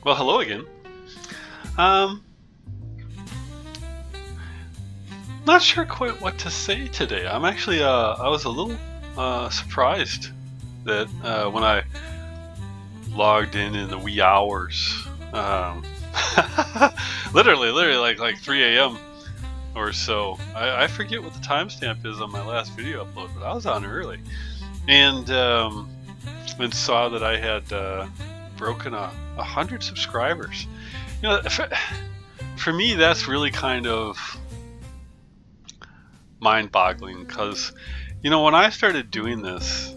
Well, hello again. Um, Not sure quite what to say today. I'm actually, I was a little surprised that when I logged in the wee hours, literally like 3 a.m. or so. I forget what the timestamp is on my last video upload, but I was on early, and saw that I had broken 100 subscribers. You know, for me, that's really kind of mind-boggling, because when I started doing this,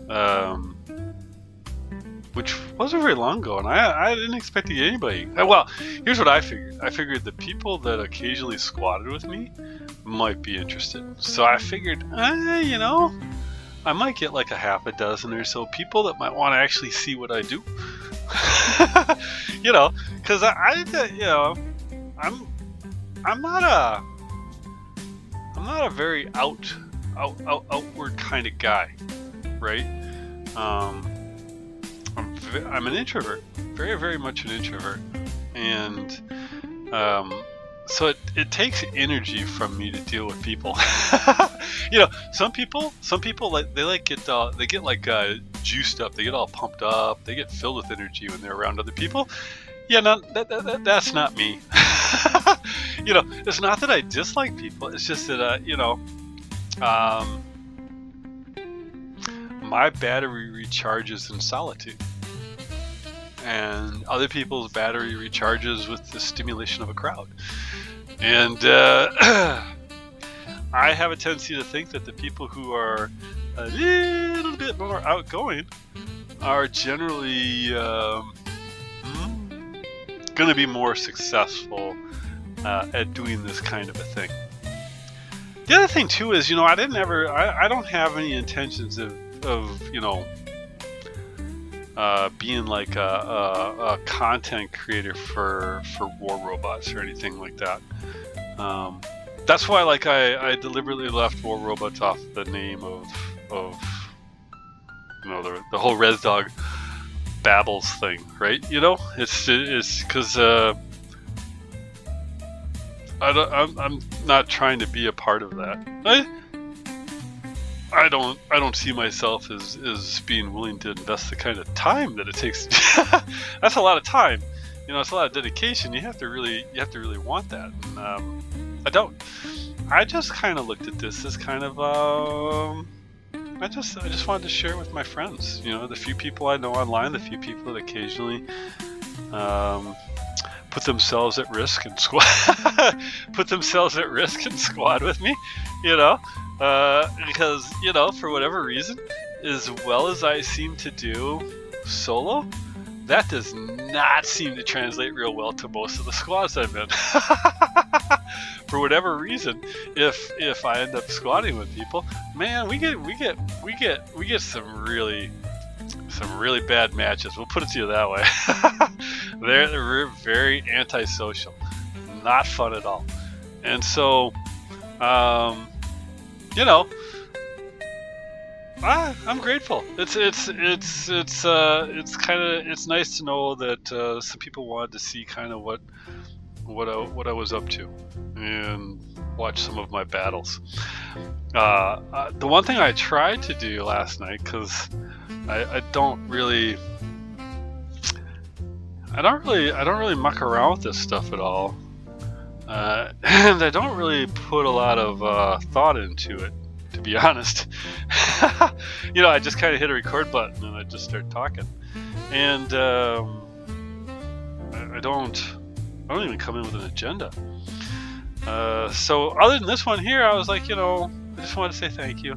which wasn't very long ago, and I didn't expect to get anybody. Well, here's what I figured. I figured the people that occasionally squatted with me might be interested. So I figured, I might get like a half a dozen or so people that might want to actually see what I do. Because I'm not a very outward kind of guy, right? I'm an introvert, very, very much an introvert, and so it takes energy from me to deal with people. Some people they get like juiced up, they get all pumped up, they get filled with energy when they're around other people. Yeah, no, that's not me. It's not that I dislike people. It's just that my battery recharges in solitude, and other people's battery recharges with the stimulation of a crowd. And I have a tendency to think that the people who are a little bit more outgoing are generally going to be more successful at doing this kind of a thing. The other thing too is, I don't have any intentions of being like a content creator for War Robots or anything like that. That's why, like, I deliberately left War Robots off the name of the whole RezDog Babbles thing, right? It's because I'm not trying to be a part of that. I don't see myself as being willing to invest the kind of time that it takes. That's a lot of time. It's a lot of dedication. You have to really want that. And, I don't. I just kind of looked at this as kind of I just wanted to share with my friends. The few people I know online, the few people that occasionally put themselves at risk and squad with me. Because for whatever reason, as well as I seem to do solo, that does not seem to translate real well to most of the squads I'm in. For whatever reason, if I end up squatting with people, man, we get some really bad matches. We'll put it to you that way. They're very antisocial, not fun at all, and so I'm grateful. It's nice to know that some people wanted to see kind of what I was up to and watch some of my battles. The one thing I tried to do last night, because I don't really muck around with this stuff at all, and I don't really put a lot of thought into it, to be honest. I just kind of hit a record button and I just start talking, and I don't even come in with an agenda. So other than this one here, I was like, I just wanted to say thank you.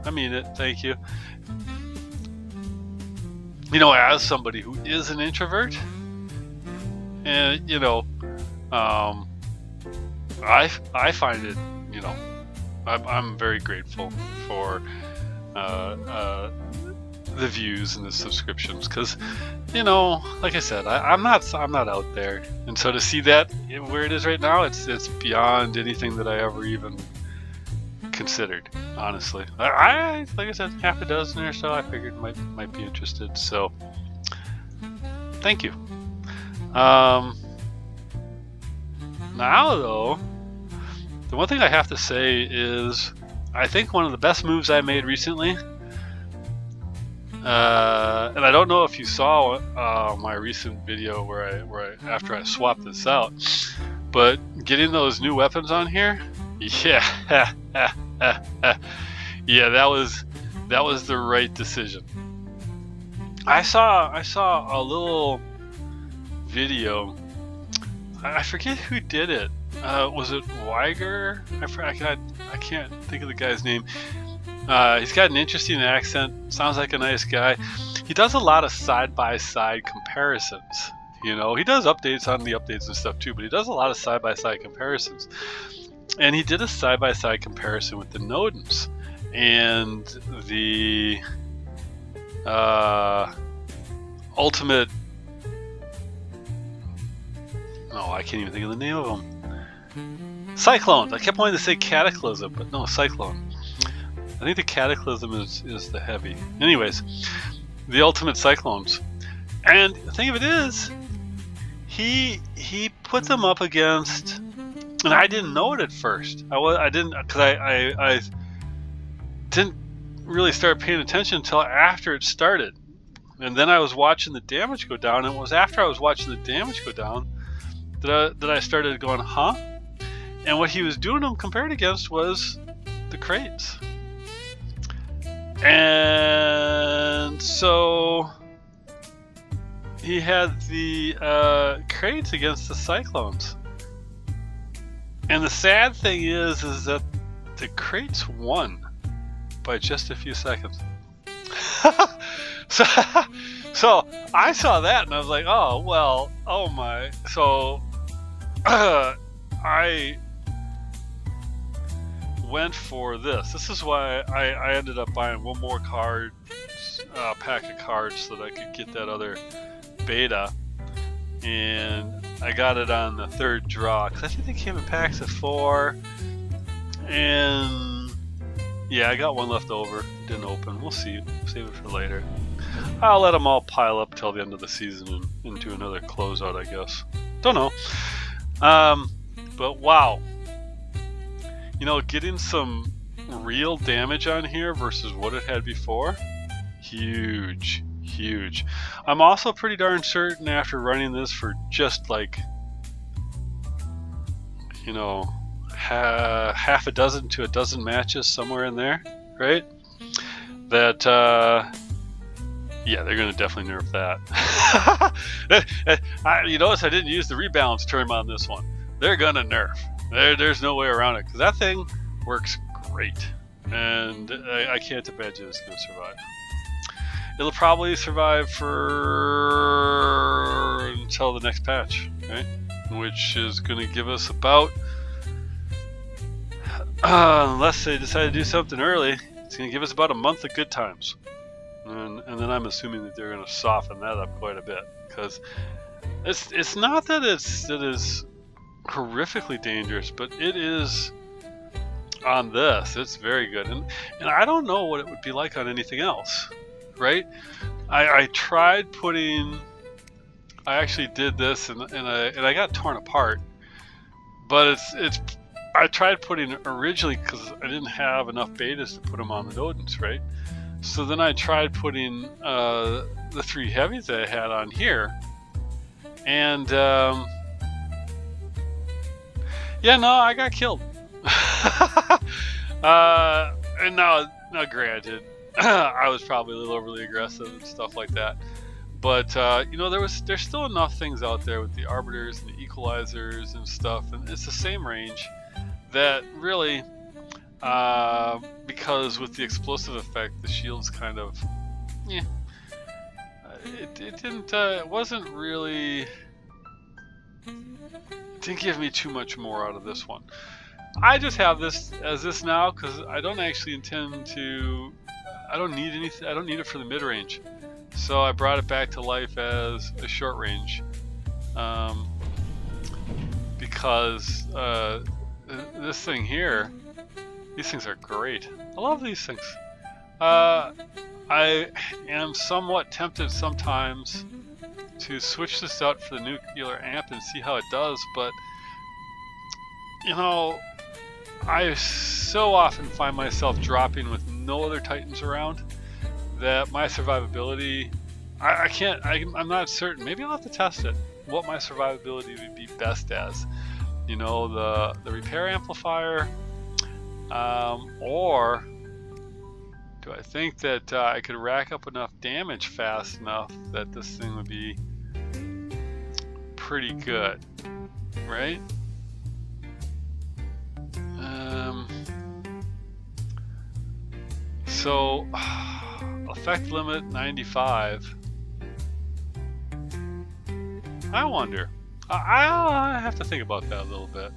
I mean it. Thank you. As somebody who is an introvert, and I find it, I'm very grateful for the views and the subscriptions, because like I said, I'm not out there, and so to see that where it is right now, it's beyond anything that I ever even considered, honestly. I like I said, half a dozen or so I figured might be interested, so thank you. Now though, the one thing I have to say is I think one of the best moves I made recently, and I don't know if you saw my recent video where I after I swapped this out, but getting those new weapons on here, yeah, yeah, that was the right decision. I saw a little video. I forget who did it. Was it Weiger? I can't think of the guy's name. He's got an interesting accent. Sounds like a nice guy. He does a lot of side-by-side comparisons. You know, he does updates on the updates and stuff too, but he does a lot of side-by-side comparisons. And he did a side-by-side comparison with the Nodens and the ultimate. Oh, I can't even think of the name of them. Cyclones. I kept wanting to say Cataclysm, but no, Cyclone. I think the Cataclysm is the heavy. Anyways, the ultimate Cyclones. And the thing of it is, he put them up against, and I didn't know it at first. I didn't really start paying attention until after it started. And then I was watching the damage go down, and it was after I was watching the damage go down that I started going, huh? And what he was doing them compared against was the crates. And so he had the crates against the Cyclones. And the sad thing is that the crates won by just a few seconds. So I saw that and I was like, oh, well, oh my. So I went for this. This is why I ended up buying one more card, pack of cards so that I could get that other beta. And I got it on the third draw because I think they came in packs of 4. And yeah, I got one left over. Didn't open. We'll see. Save it for later. I'll let them all pile up till the end of the season and into another closeout, I guess. Don't know. But wow. You know, getting some real damage on here versus what it had before, huge, huge. I'm also pretty darn certain after running this for just like, you know, half a dozen to a dozen matches, somewhere in there, right? That, yeah, they're going to definitely nerf that. You notice I didn't use the rebalance term on this one. They're going to nerf. There's no way around it, because that thing works great. And I can't imagine it's going to survive. It'll probably survive for until the next patch, right? Which is going to give us about, unless they decide to do something early, it's going to give us about a month of good times. And then I'm assuming that they're going to soften that up quite a bit, because it's not that it is horrifically dangerous, but it is on this. It's very good, and I don't know what it would be like on anything else, right? I tried putting. I actually did this, and I got torn apart. But it's. I tried putting originally because I didn't have enough betas to put them on the Nodens, right? So then I tried putting the 3 heavies that I had on here, and yeah, no, I got killed. And now granted, I was probably a little overly aggressive and stuff like that. But you know, there's still enough things out there with the arbiters and the equalizers and stuff, and it's the same range that really, because with the explosive effect, the shield's kind of, yeah, it wasn't really. Didn't give me too much more out of this one. I just have this as this now because I don't actually intend to. I don't need anything. I don't need it for the mid range, so I brought it back to life as a short range, because this thing here, these things are great. I love these things. I am somewhat tempted sometimes to switch this out for the nuclear amp and see how it does, but you know, I so often find myself dropping with no other Titans around that my survivability, I'm not certain. Maybe I'll have to test it, what my survivability would be best as. You know, the repair amplifier, or do I think that I could rack up enough damage fast enough that this thing would be pretty good, right? So effect limit 95. I wonder. I have to think about that a little bit.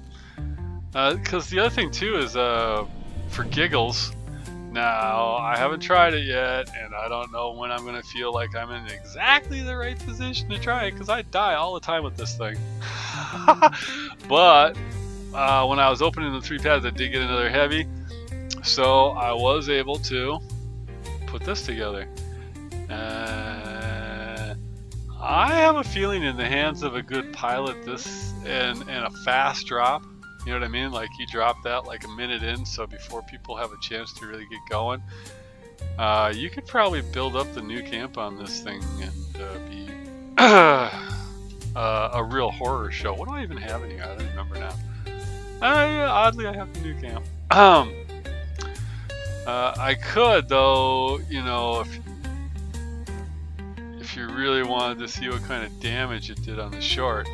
Because the other thing too is, for giggles, now I haven't tried it yet, and I don't know when I'm going to feel like I'm in exactly the right position to try it, because I die all the time with this thing. But when I was opening the 3 pads, I did get another heavy, so I was able to put this together. I have a feeling in the hands of a good pilot, this and a fast drop, you know what I mean? Like you drop that like a minute in, so before people have a chance to really get going, you could probably build up the nuke amp on this thing and be a real horror show. What do I even have in here? I don't remember now. Oddly, I have the nuke amp. I could, though, you know, if you really wanted to see what kind of damage it did on the short.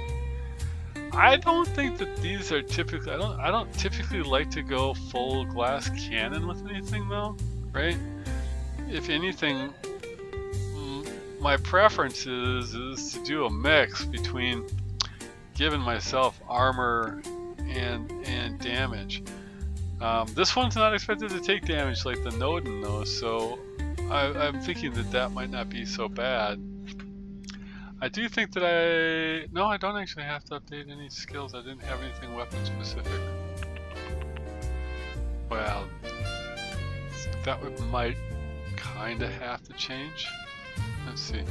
I don't think that these are typically, I don't typically like to go full glass cannon with anything though, right? If anything, my preference is to do a mix between giving myself armor and damage. This one's not expected to take damage like the Nodin though, so I'm thinking that might not be so bad. I do think that no, I don't actually have to update any skills. I didn't have anything weapon specific. Well, that might kind of have to change. Let's see.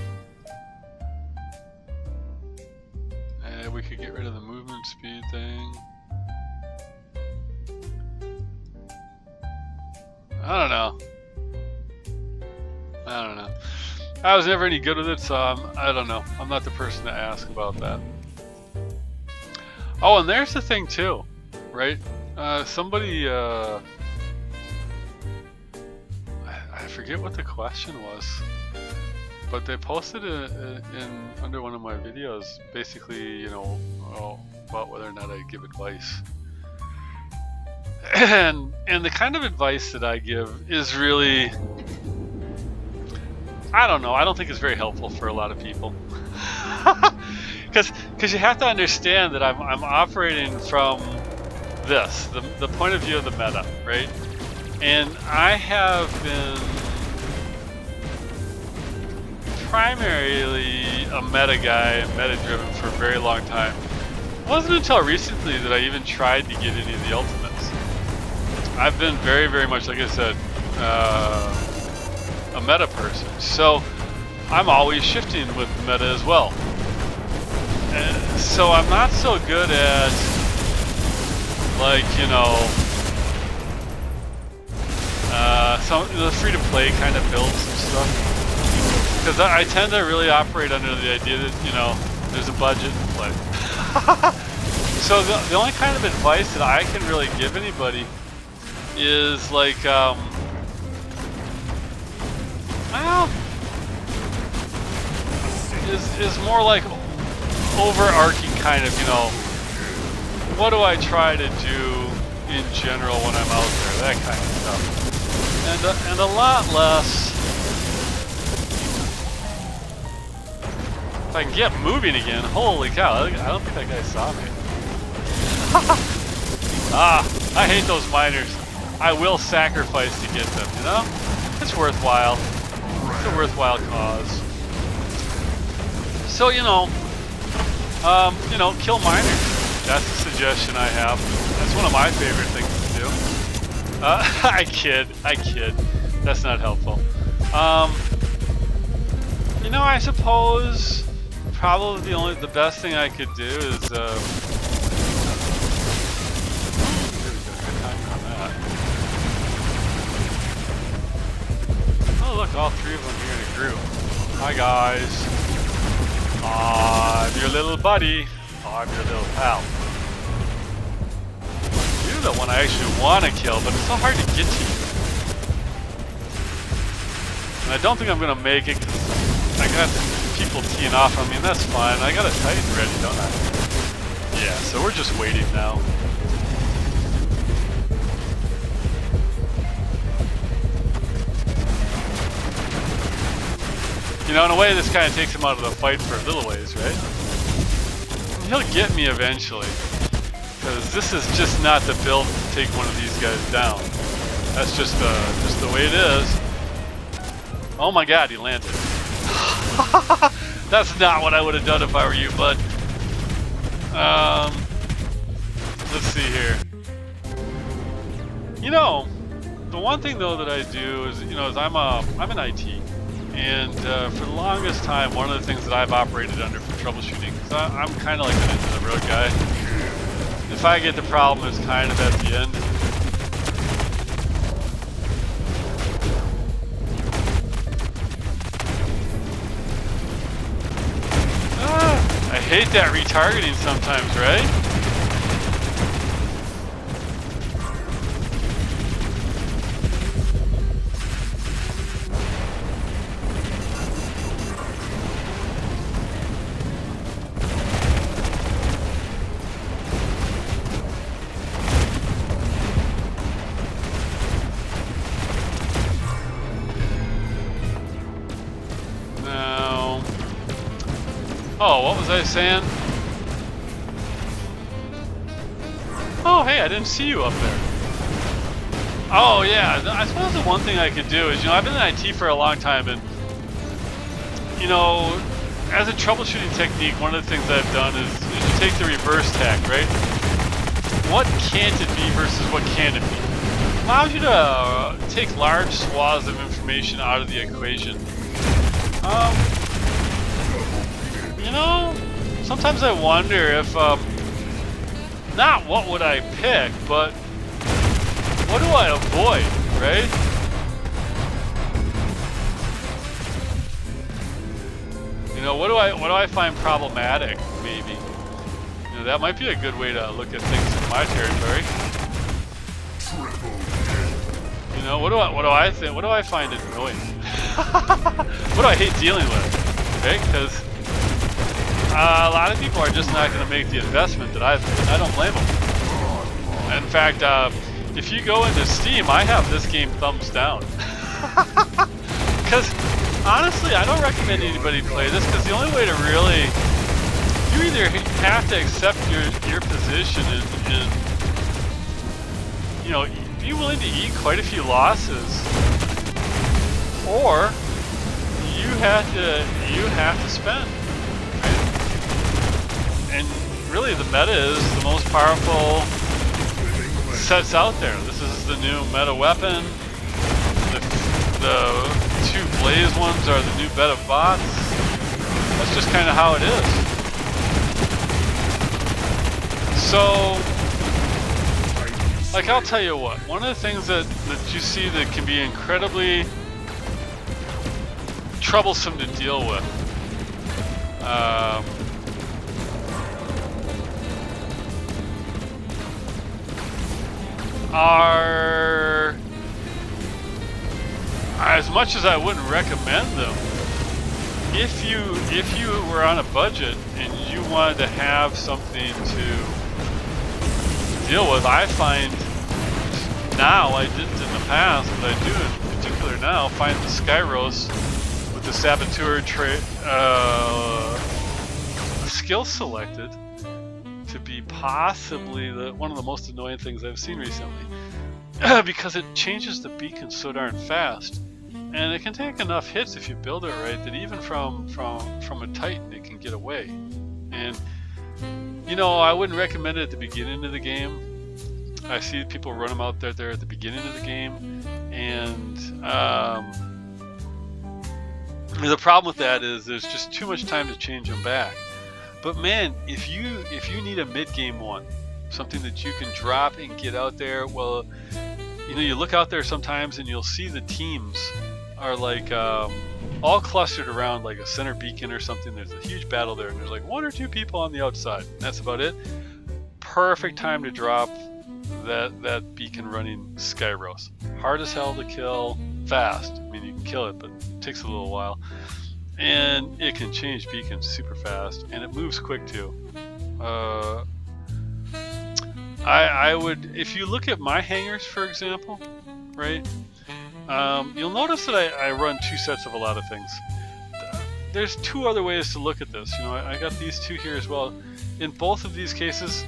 We could get rid of the movement speed thing. I don't know. I was never any good with it, so I don't know. I'm not the person to ask about that. Oh, and there's the thing too, right? Somebody, I forget what the question was, but they posted it under one of my videos, basically, you know, about whether or not I give advice. And the kind of advice that I give is really, I don't know, I don't think it's very helpful for a lot of people. Because you have to understand that I'm operating from this, the point of view of the meta, right? And I have been primarily a meta guy and meta driven for a very long time. It wasn't until recently that I even tried to get any of the ultimates. I've been very, very much, like I said, a meta person, so I'm always shifting with the meta as well. And so I'm not so good at, like, you know, some the free-to-play kind of builds and stuff, because I tend to really operate under the idea that, you know, there's a budget to play. So the only kind of advice that I can really give anybody is like, well, is more like overarching kind of, you know, what do I try to do in general when I'm out there, that kind of stuff, and a lot less. If I can get moving again, holy cow! I don't think that guy saw me. I hate those miners. I will sacrifice to get them, you know? It's worthwhile. It's a worthwhile cause. So, you know, kill miners. That's a suggestion I have. That's one of my favorite things to do. I kid. That's not helpful. You know, I suppose probably the best thing I could do is oh look, all three of them here in a group. Hi guys. I'm your little buddy. I'm your little pal. You're the one I actually want to kill, but it's so hard to get to you. And I don't think I'm gonna make it because I got people teeing off on me, and that's fine. I got a Titan ready, don't I? Yeah, so we're just waiting now. You know, in a way, this kind of takes him out of the fight for a little ways, right? He'll get me eventually, because this is just not the build to take one of these guys down. That's just the way it is. Oh my God, he landed. That's not what I would have done if I were you, bud. Let's see here. You know, the one thing though that I do is, you know, is I'm in IT, and for the longest time, one of the things that I've operated under for troubleshooting, because I'm kind of like an end of the road guy. If I get the problem, it's kind of at the end. I hate that retargeting sometimes, right? Now, oh, what was I saying? Oh, hey, I didn't see you up there. Oh, yeah, I suppose the one thing I could do is, you know, I've been in IT for a long time, and, you know, as a troubleshooting technique, one of the things I've done is you take the reverse tack, right? What can't it be versus what can it be? It allows you to take large swaths of information out of the equation. You know, sometimes I wonder if, not what would I pick, but what do I avoid, right? You know, what do I find problematic, maybe? You know, that might be a good way to look at things in my territory. You know, what do I think? What do I find annoying? What do I hate dealing with? Okay, because a lot of people are just not going to make the investment that I've made. I don't blame them. In fact, if you go into Steam, I have this game thumbs down. Because honestly, I don't recommend anybody play this, because the only way to really, you either have to accept your position and you know, be willing to eat quite a few losses, or you have to spend. And really, the meta is the most powerful sets out there. This is the new meta weapon. The two blaze ones are the new meta bots. That's just kind of how it is. So, like, I'll tell you what. One of the things that you see that can be incredibly troublesome to deal with. Are, as much as I wouldn't recommend them, if you were on a budget and you wanted to have something to deal with, I find now, I didn't in the past, but I do in particular now, find the Skyros with the Saboteur skill selected to be possibly one of the most annoying things I've seen recently. Because it changes the beacon so darn fast. And it can take enough hits if you build it right that even from a Titan it can get away. And you know, I wouldn't recommend it at the beginning of the game. I see people run them out there at the beginning of the game, and The problem with that is there's just too much time to change them back. But man, if you need a mid-game one, something that you can drop and get out there, well, you know, you look out there sometimes and you'll see the teams are like all clustered around like a center beacon or something. There's a huge battle there, and there's like 1 or 2 people on the outside. That's about it. Perfect time to drop that beacon running Skyros. Hard as hell to kill, fast. I mean, you can kill it, but it takes a little while. And it can change beacons super fast, and it moves quick too. I would, if you look at my hangers, for example, right? You'll notice that I run 2 sets of a lot of things. There's 2 other ways to look at this. You know, I got these 2 here as well. In both of these cases,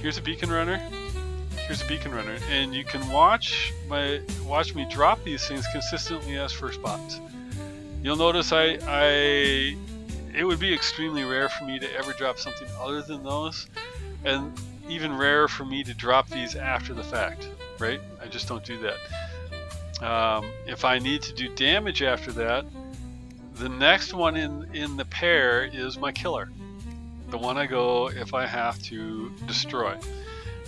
here's a beacon runner. Here's a beacon runner, and you can watch me drop these things consistently as first bots. You'll notice it would be extremely rare for me to ever drop something other than those, and even rarer for me to drop these after the fact, right? I just don't do that. If I need to do damage after that, the next one in the pair is my killer, the one I go if I have to destroy.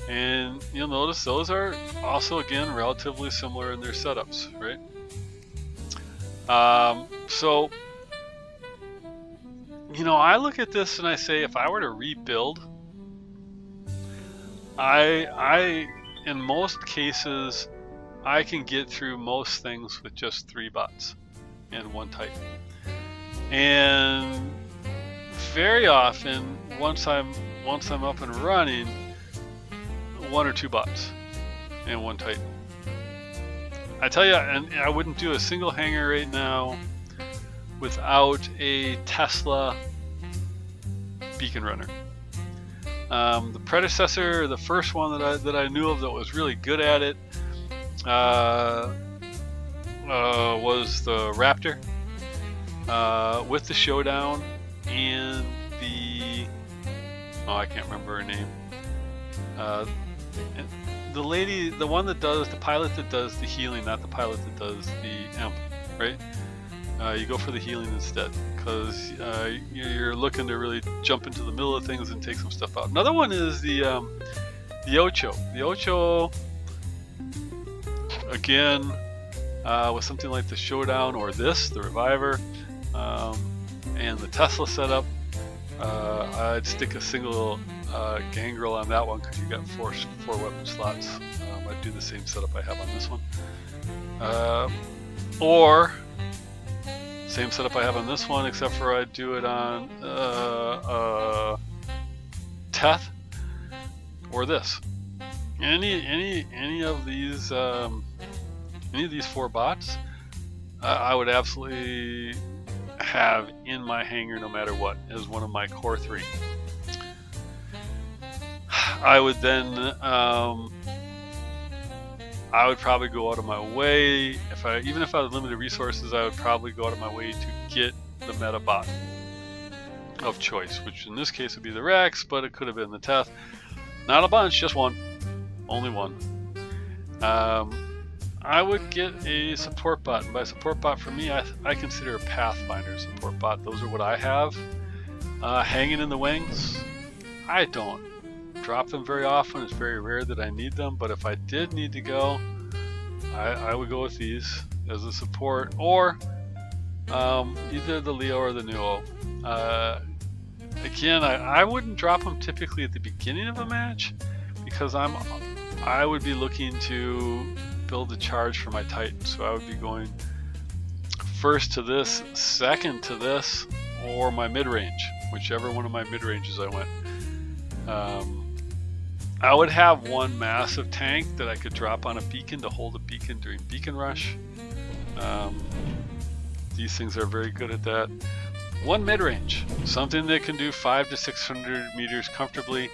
And you'll notice those are also, again, relatively similar in their setups, right? So, you know, I look at this and I say, if I were to rebuild, in most cases, I can get through most things with just 3 bots and 1 Titan. And very often, once I'm up and running, 1 or 2 bots and 1 Titan. I tell you, and I wouldn't do a single hanger right now without a Tesla beacon runner. The predecessor, the first one that I knew of that was really good at it, was the Raptor with the Showdown and I can't remember her name. The lady, the one that does, the pilot that does the healing, not the pilot that does the imp, right? You go for the healing instead, because you're looking to really jump into the middle of things and take some stuff out. Another one is the Ocho. The Ocho, again, with something like the Showdown or this, the Reviver, and the Tesla setup, I'd stick a single gangrel on that one because you got four weapon slots. I'd do the same setup I have on this one, or same setup I have on this one, except for I'd do it on Teth or this. Any of these 4 bots, I would absolutely have in my hangar no matter what as one of my core 3. I would then I would probably go out of my way, even if I had limited resources, I would probably go out of my way to get the meta bot of choice, which in this case would be the Rex, but it could have been the Teth. Not a bunch, just one, only one. I would get a support bot, and by support bot for me, I consider a Pathfinder support bot. Those are what I have hanging in the wings. I don't drop them very often. It's very rare that I need them, but if I did need to go, I would go with these as a support, or either the Leo or the Nuo. Again, I wouldn't drop them typically at the beginning of a match, because I would be looking to build a charge for my Titan, so I would be going first to this, second to this, or my mid-range, whichever one of my mid-ranges I went. I would have one massive tank that I could drop on a beacon to hold a beacon during beacon rush. These things are very good at that. One mid-range, something that can do 500 to 600 meters comfortably,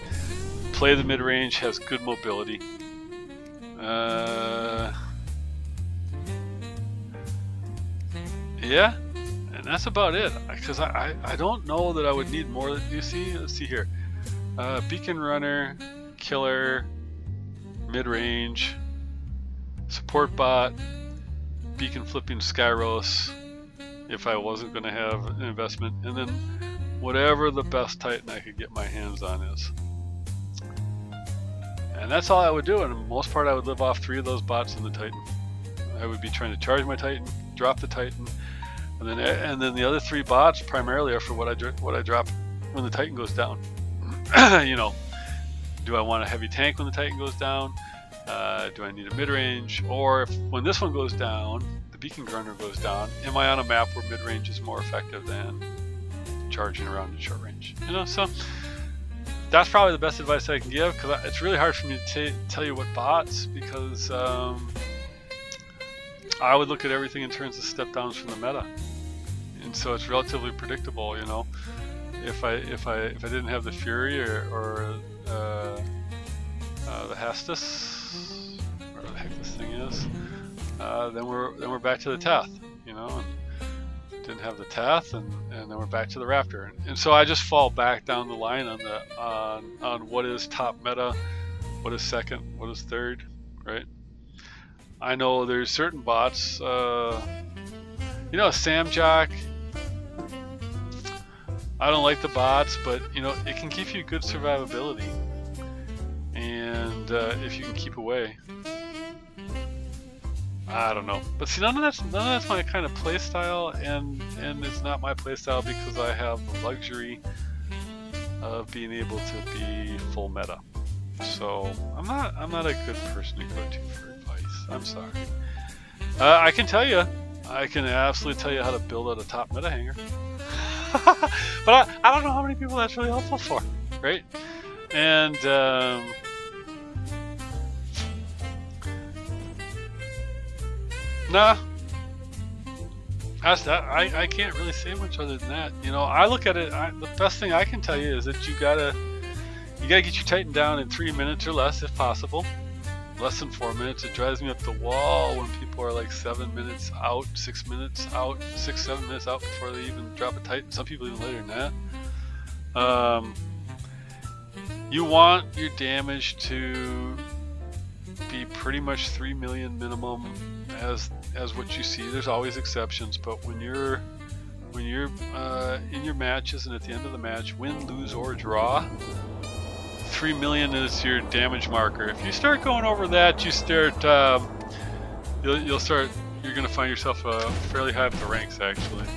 play the mid-range, has good mobility. Yeah, and that's about it, because I don't know that I would need more. You see, let's see here, beacon runner, killer, mid-range, support bot, beacon flipping Skyros. if I wasn't going to have an investment, and then whatever the best Titan I could get my hands on is. And that's all I would do, and for the most part I would live off 3 of those bots in the Titan. I would be trying to charge my Titan, drop the Titan, and then the other 3 bots primarily are for what I drop when the Titan goes down. You know, do I want a heavy tank when the Titan goes down? Do I need a mid-range? Or when this one goes down, the beacon gunner goes down, am I on a map where mid-range is more effective than charging around in short range? You know, so that's probably the best advice I can give, because it's really hard for me to tell you what bots, because I would look at everything in terms of step downs from the meta, and so it's relatively predictable. You know, if I didn't have the Fury or the Hestus, whatever the heck this thing is, then we're back to the Teth. You know, and didn't have the Teth, and then we're back to the Raptor, and so I just fall back down the line on what is top meta, what is second, what is third, right? I know there's certain bots, you know, Samjack, I don't like the bots, but you know, it can give you good survivability, and if you can keep away, I don't know. But see, none of that's my kind of play style, and it's not my play style because I have the luxury of being able to be full meta. So I'm not a good person to go to for advice. I'm sorry. I can absolutely tell you how to build out a top meta hanger. But I don't know how many people that's really helpful for, right? And nah, I can't really say much other than that. You know, I look at it. The best thing I can tell you is that you gotta get your Titan down in 3 minutes or less, if possible. Less than 4 minutes. It drives me up the wall when people are like 7 minutes out, 6 minutes out, 6-7 minutes out before they even drop a Titan. Some people even later than that. You want your damage to be pretty much 3 million minimum as what you see. There's always exceptions, but when you're in your matches and at the end of the match, win, lose, or draw, 3 million is your damage marker. If you start going over that, you start you're gonna find yourself fairly high up the ranks, actually.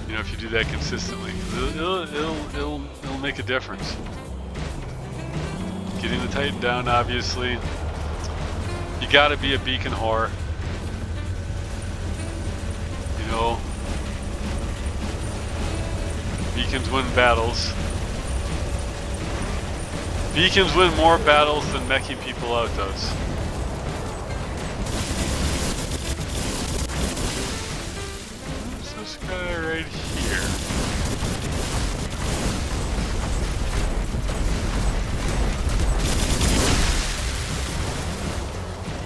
You know, if you do that consistently, it'll make a difference. Getting the Titan down, obviously. You gotta be a beacon whore. You know, beacons win battles. Beacons win more battles than meching people out does. Who's this guy right here?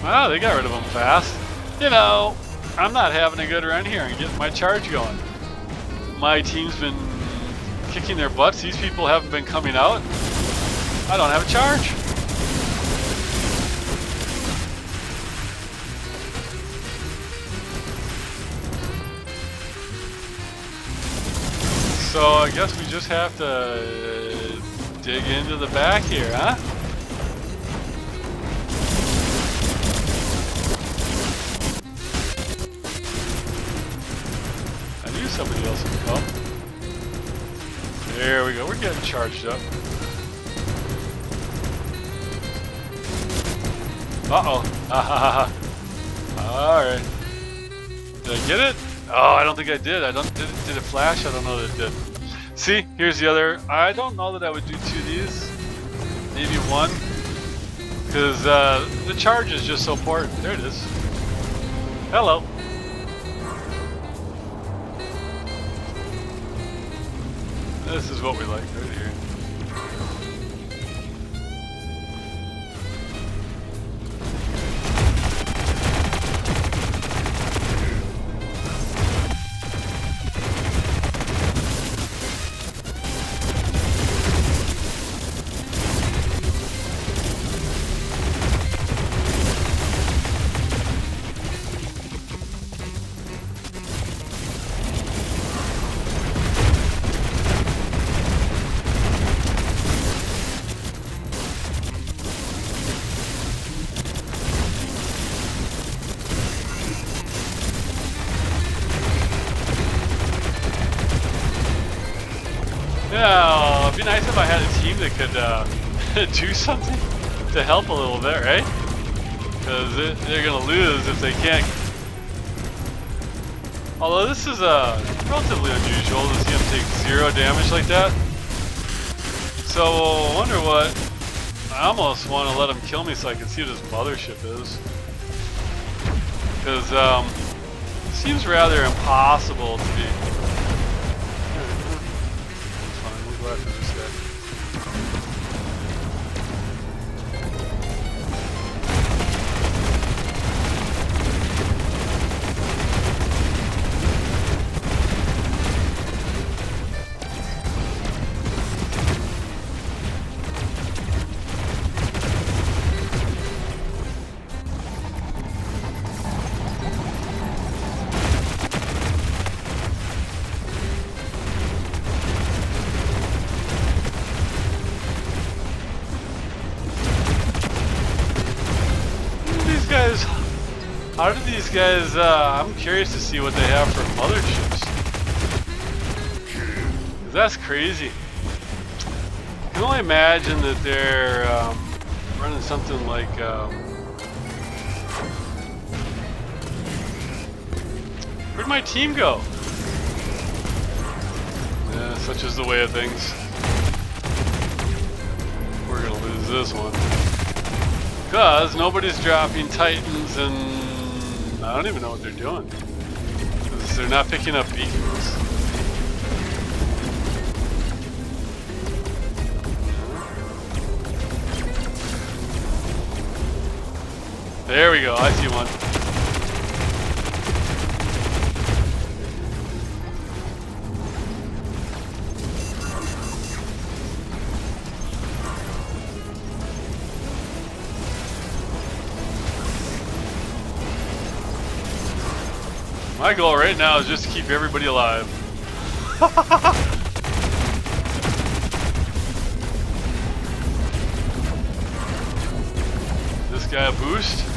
Wow, they got rid of him fast. You know, I'm not having a good run here and getting my charge going. My team's been kicking their butts. These people haven't been coming out. I don't have a charge. So I guess we just have to dig into the back here, huh? I knew somebody else would come. There we go, we're getting charged up. Uh-oh. Alright. Did I get it? Oh, I don't think I did. Did it flash? I don't know that it did. See, here's the other. I don't know that I would do 2 of these. Maybe 1. Because the charge is just so important. There it is. Hello. This is what we like right here. Yeah, it'd be nice if I had a team that could do something to help a little bit, right? Because they're gonna lose if they can't. Although this is relatively unusual to see him take 0 damage like that. So I wonder what. I almost want to let him kill me so I can see what his mothership is. Because it seems rather impossible to be. It's fine, we'll go after this guy. How do these guys, I'm curious to see what they have for motherships. That's crazy. I can only imagine that they're running something like, where'd my team go? Yeah, such is the way of things. We're gonna lose this one. Because nobody's dropping Titans and I don't even know what they're doing. Because they're not picking up beacons. There we go, I see one. My goal right now is just to keep everybody alive. This guy a boost?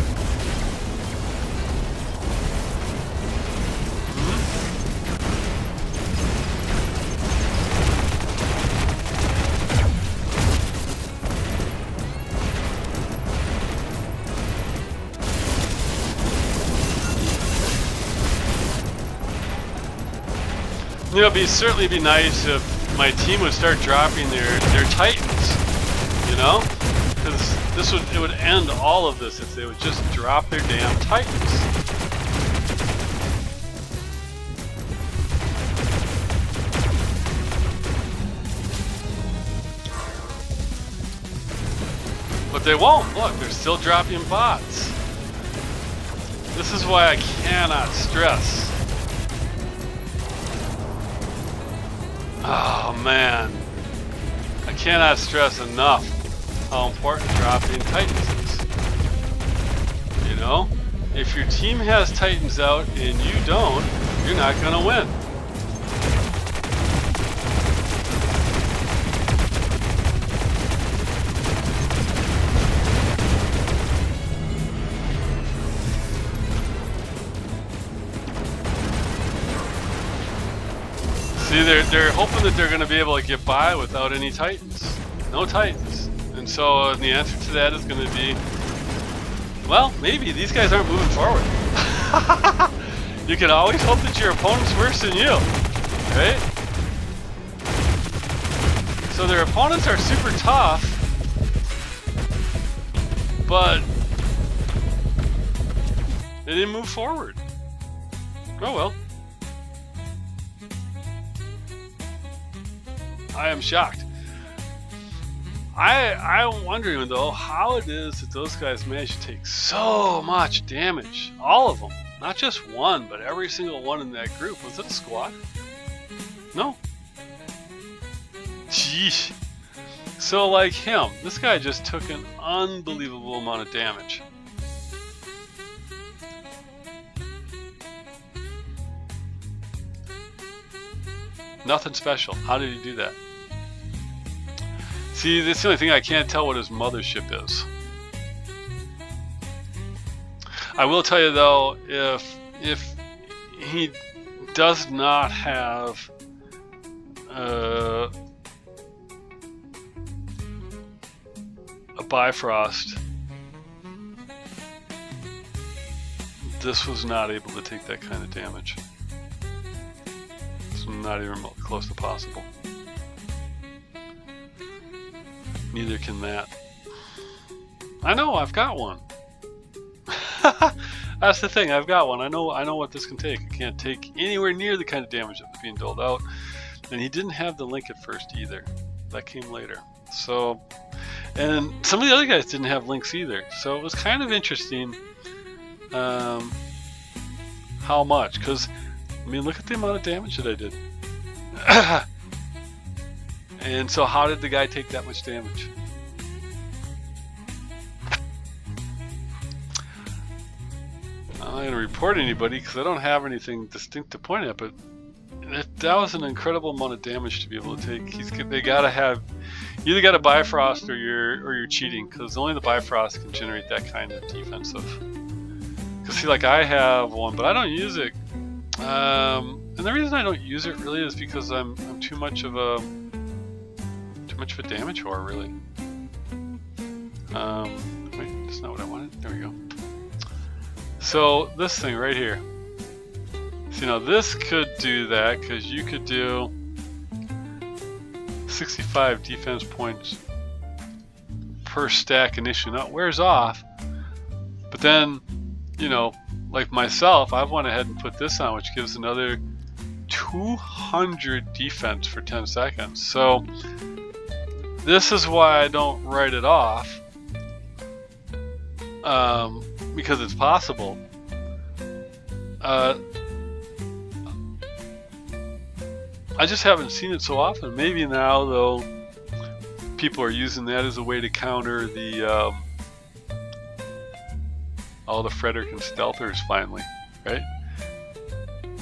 You know, it'd certainly be nice if my team would start dropping their Titans, you know? Because it would end all of this if they would just drop their damn Titans. But they won't. Look, they're still dropping bots. This is why I cannot stress. Oh man, I cannot stress enough how important dropping Titans is. You know, if your team has Titans out and you don't, you're not gonna win. See, they're hoping that they're going to be able to get by without any Titans. No Titans. And so the answer to that is going to be, well, maybe these guys aren't moving forward. You can always hope that your opponent's worse than you, right? So their opponents are super tough, but they didn't move forward. Oh well. I am shocked. I'm wondering though how it is that those guys managed to take so much damage. All of them. Not just one, but every single one in that group. Was it a squad? No. Jeez. So like him, this guy just took an unbelievable amount of damage. Nothing special. How did he do that? See, that's the only thing I can't tell what his mothership is. I will tell you though, if he does not have Bifrost, this was not able to take that kind of damage. It's not even close to possible. Neither can that. I know, I've got one. That's the thing, I've got one. I know what this can take. It can't take anywhere near the kind of damage that was being doled out. And he didn't have the link at first either. That came later. So, and some of the other guys didn't have links either. So it was kind of interesting how much. Because, I mean, look at the amount of damage that I did. And so how did the guy take that much damage? I'm not going to report anybody because I don't have anything distinct to point at, but that was an incredible amount of damage to be able to take. They gotta have, you either got a Bifrost or you're cheating, because only the Bifrost can generate that kind of defensive. Because see, like I have one, but I don't use it. And the reason I don't use it really is because I'm too much of a damage whore, really. Wait, that's not what I wanted. There we go. So this thing right here. So, you know, this could do that because you could do 65 defense points per stack initially. Now it wears off, but then, you know, like myself, I've went ahead and put this on, which gives another 200 defense for 10 seconds. So this is why I don't write it off, because it's possible. I just haven't seen it so often. Maybe now, though, people are using that as a way to counter the all the Frederick and Stealthers finally, right?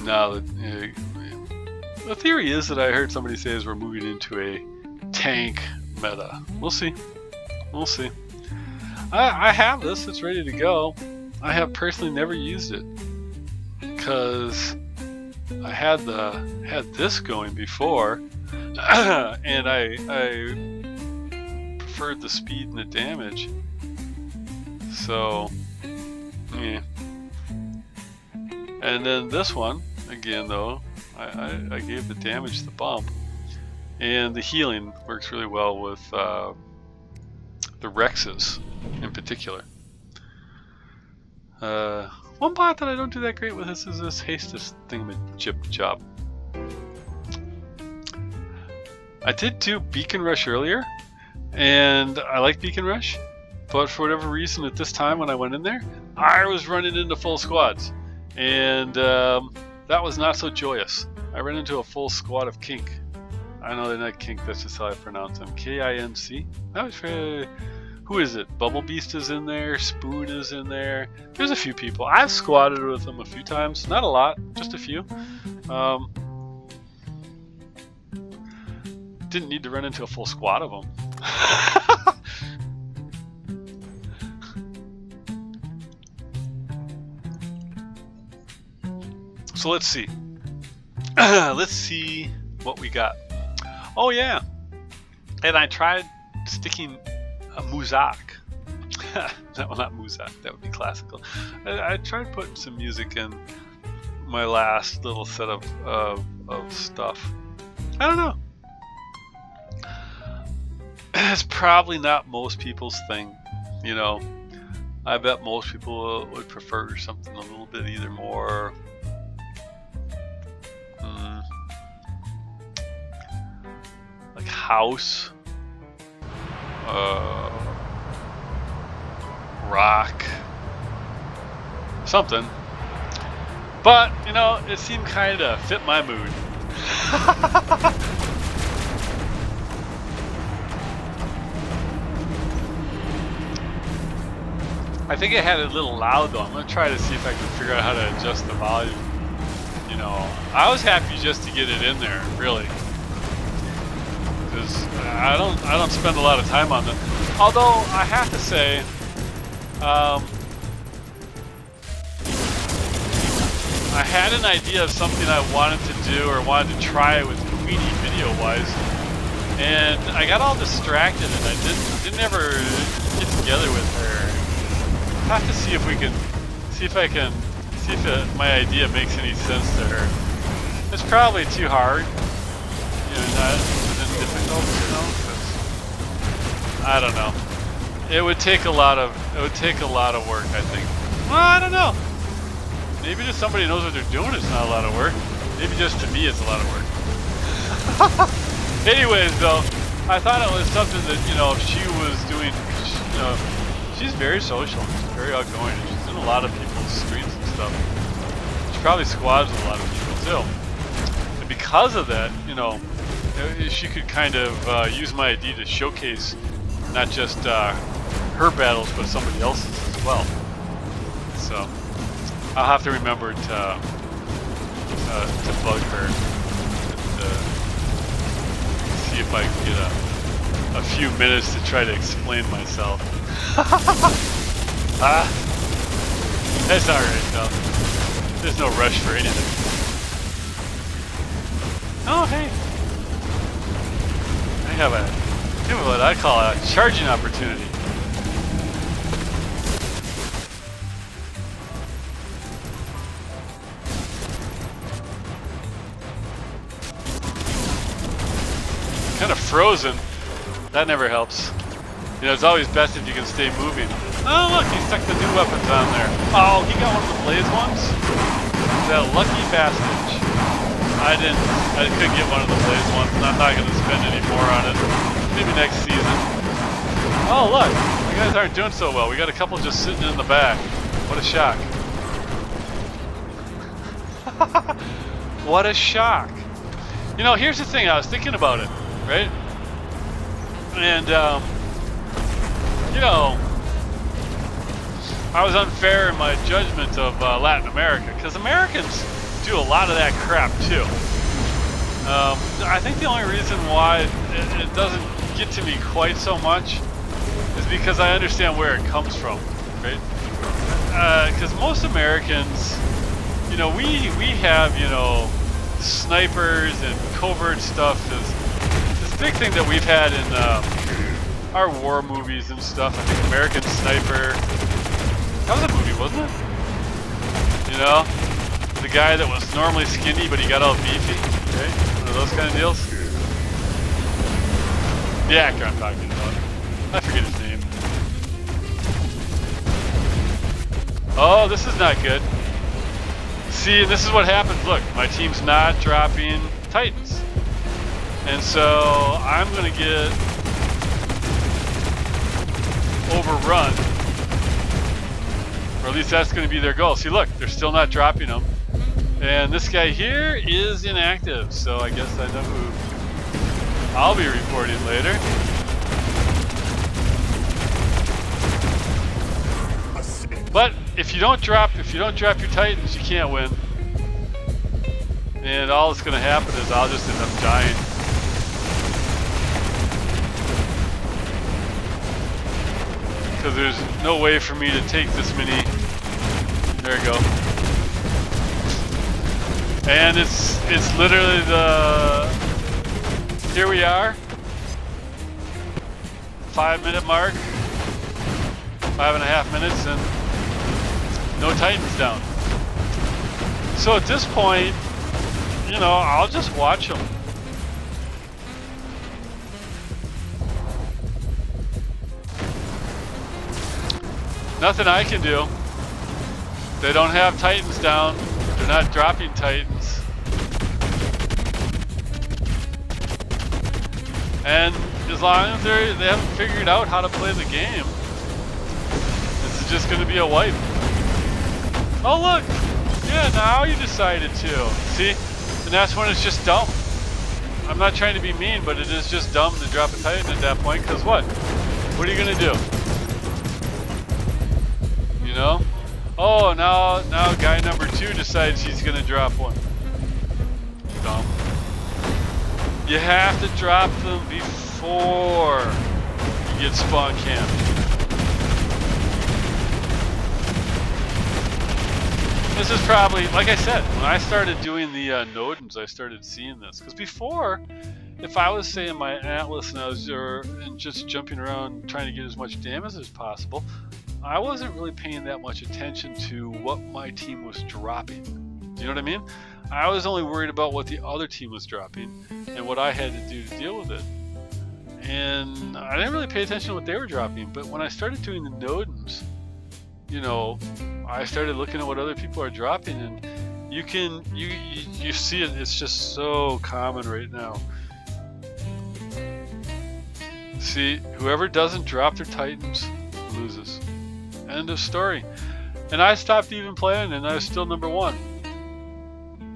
Now, the theory is that I heard somebody say is we're moving into a tank meta. We'll see. We'll see. I have this. It's ready to go. I have personally never used it because I had this going before, and I preferred the speed and the damage. So, yeah. And then this one again, though, I gave the damage the bump, and the healing works really well with the Rexes in particular. One bot that I don't do that great with is this Hastus thingamajib. I did do Beacon Rush earlier, and I like Beacon Rush, but for whatever reason at this time when I went in there, I was running into full squads, and that was not so joyous. I ran into a full squad of Kink. I know they're not Kink, that's just how I pronounce them. K-I-N-C. That was very... Who is it? Bubble Beast is in there, Spoon is in there. There's a few people. I've squatted with them a few times. Not a lot, just a few. Didn't need to run into a full squad of them. So let's see. Let's see what we got. Oh yeah. And I tried sticking a Muzak. No, not Muzak. That would be classical. I tried putting some music in my last little set of stuff. I don't know. It's probably not most people's thing. You know, I bet most people would prefer something a little bit either more like house, rock, something. But, you know, it seemed kind of fit my mood. I think it had it a little loud though. I'm going to try to see if I can figure out how to adjust the volume. You know, I was happy just to get it in there, really. Because I don't spend a lot of time on them. Although I have to say, I had an idea of something I wanted to do or wanted to try with Queenie video-wise, And I got all distracted, and I didn't ever get together with her. I have to see if we can, see if my idea makes any sense to her. It's probably too hard, you know, not difficult, you know. 'Cause I don't know. It would take a lot of work, I think. Well, I don't know. Maybe to somebody who knows what they're doing, it's not a lot of work. Maybe just to me, it's a lot of work. Anyways, though, I thought it was something that, you know, she was doing. You know, she's very social, she's very outgoing, and she's in a lot of people's streams and stuff. She probably squads with a lot of people too. And because of that, you know, she could kind of use my idea to showcase not just her battles, but somebody else's as well. So I'll have to remember to bug her and see if I can get a few minutes to try to explain myself. That's alright though. There's no rush for anything. Oh hey, I have what I call a charging opportunity. Kind of frozen. That never helps. You know, it's always best if you can stay moving. Oh look, he stuck the new weapons on there. Oh, he got one of the blaze ones? That lucky bastard. I couldn't get one of the blaze ones, and I'm not going to spend any more on it. Maybe next season. Oh look, you guys aren't doing so well. We got a couple just sitting in the back. What a shock. What a shock. You know, here's the thing, I was thinking about it, right? And, you know, I was unfair in my judgment of Latin America, because Americans do a lot of that crap too. I think the only reason why it doesn't get to me quite so much is because I understand where it comes from, right? Because most Americans, you know, we have, you know, snipers and covert stuff is this big thing that we've had in our war movies and stuff. I think American Sniper, that was a movie, wasn't it? You know, the guy that was normally skinny but he got all beefy, right? One of those kind of deals. The actor I'm talking about, I forget his name. Oh, this is not good. See, this is what happens. Look, my team's not dropping Titans. And so I'm going to get overrun. Or at least that's going to be their goal. See, look, they're still not dropping them. And this guy here is inactive. So I guess I know who I'll be reporting later. But if you don't drop your Titans, you can't win. And all that's gonna happen is I'll just end up dying. Because there's no way for me to take this many. There we go. And it's literally here we are. 5-minute mark. 5.5 minutes and no Titans down. So at this point, you know, I'll just watch them. Nothing I can do. They don't have Titans down. They're not dropping Titans. And as long as they haven't figured out how to play the game, this is just going to be a wipe. Oh look! Yeah, now you decided to. See? And that's when it's just dumb. I'm not trying to be mean, but it is just dumb to drop a Titan at that point, because what? What are you going to do? You know? Oh, now guy number 2 decides he's going to drop one. Dumb. You have to drop them before you get spawn camped. This is probably, like I said, when I started doing the Nodens, I started seeing this. Because before, if I was saying my Atlas and I was and just jumping around trying to get as much damage as possible, I wasn't really paying that much attention to what my team was dropping. Do you know what I mean? I was only worried about what the other team was dropping and what I had to do to deal with it. And I didn't really pay attention to what they were dropping. But when I started doing the Nodens, you know, I started looking at what other people are dropping, and you see it. It's just so common right now. See, whoever doesn't drop their Titans loses. End of story. And I stopped even playing, and I was still number 1.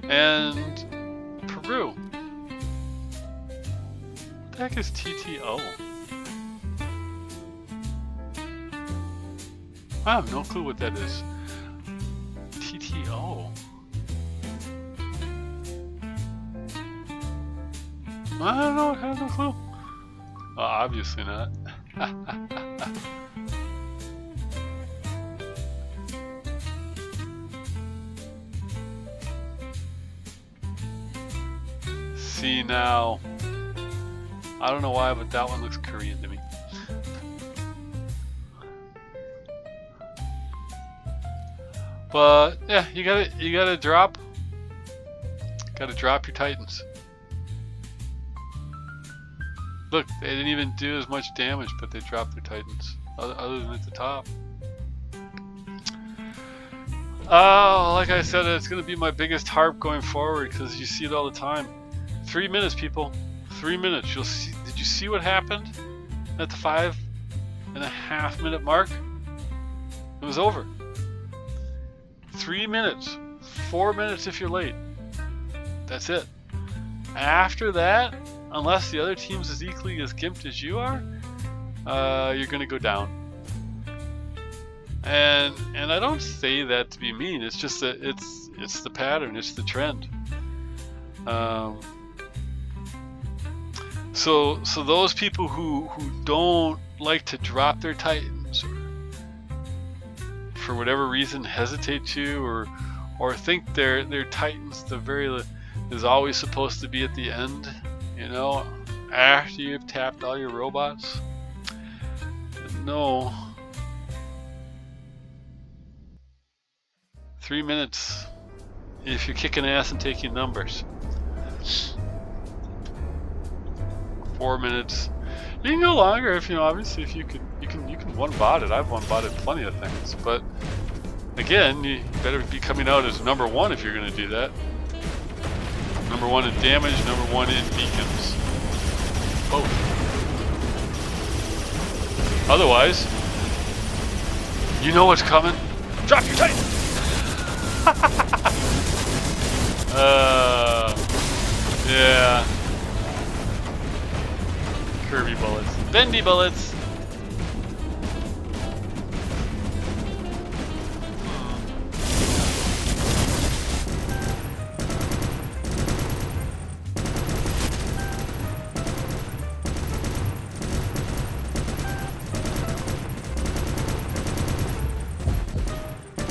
And Peru. What the heck is TTO? I have no clue what that is. TTO. I don't know. I have no clue. Obviously not. See now, I don't know why, but that one looks Korean to me. But yeah, you gotta drop your Titans. Look, they didn't even do as much damage, but they dropped their Titans, other than at the top. Like I said, it's gonna be my biggest harp going forward because you see it all the time. 3 minutes, people. 3 minutes. You'll see. Did you see what happened at the 5.5 minute mark? It was over. 3 minutes. 4 minutes if you're late. That's it. After that, unless the other team's as equally as gimped as you are, you're gonna go down. And I don't say that to be mean. It's just that it's the pattern. It's the trend. So those people who don't like to drop their Titans, or for whatever reason hesitate to, or think their Titans is always supposed to be at the end, you know, after you've tapped all your robots. No. 3 minutes if you're kicking ass and taking numbers. 4 minutes. You can go longer if obviously if you can one bot it. I've one botted plenty of things, but again, you better be coming out as number 1 if you're going to do that. Number 1 in damage, number 1 in beacons. Oh. Otherwise, you know what's coming. Drop your Titan. Yeah. Kirby bullets. Bendy bullets.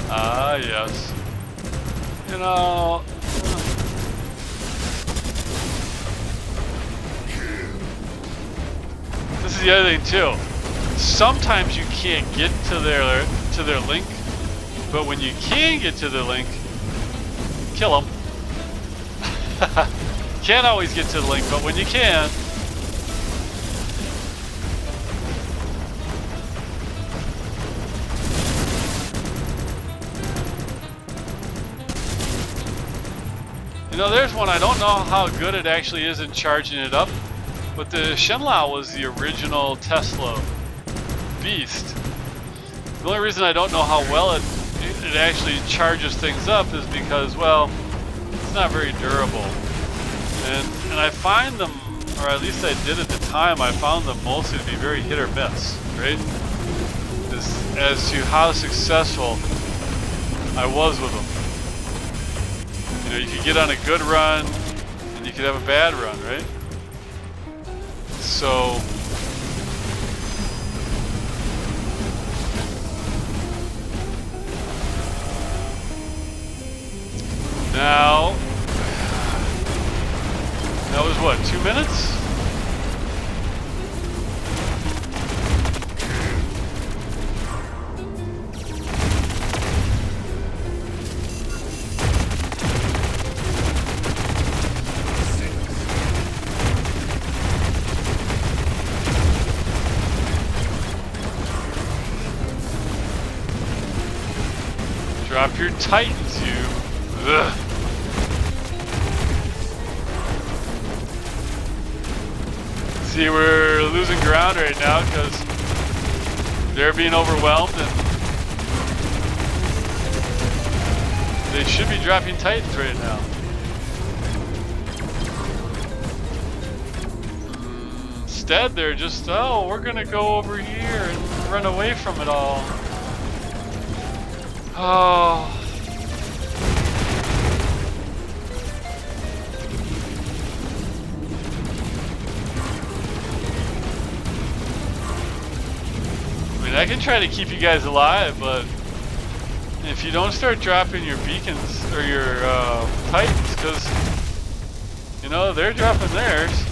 Ah, yes. You know... This is the other thing too. Sometimes you can't get to their link, but when you can get to their link, kill them. Can't always get to the link, but when you can, there's one. I don't know how good it actually is in charging it up. But the Shenlao was the original Tesla beast. The only reason I don't know how well it actually charges things up is because, well, it's not very durable. And I find them, or at least I did at the time, I found them mostly to be very hit or miss, right? As to how successful I was with them. You could get on a good run, and you could have a bad run, right? So now that was what, 2 minutes? Drop your titans, you. Ugh. See, we're losing ground right now because they're being overwhelmed and they should be dropping titans right now. Instead, they're just, oh, we're gonna go over here and run away from it all. Oh. I mean, I can try to keep you guys alive, but if you don't start dropping your beacons or your titans, because, you know, they're dropping theirs.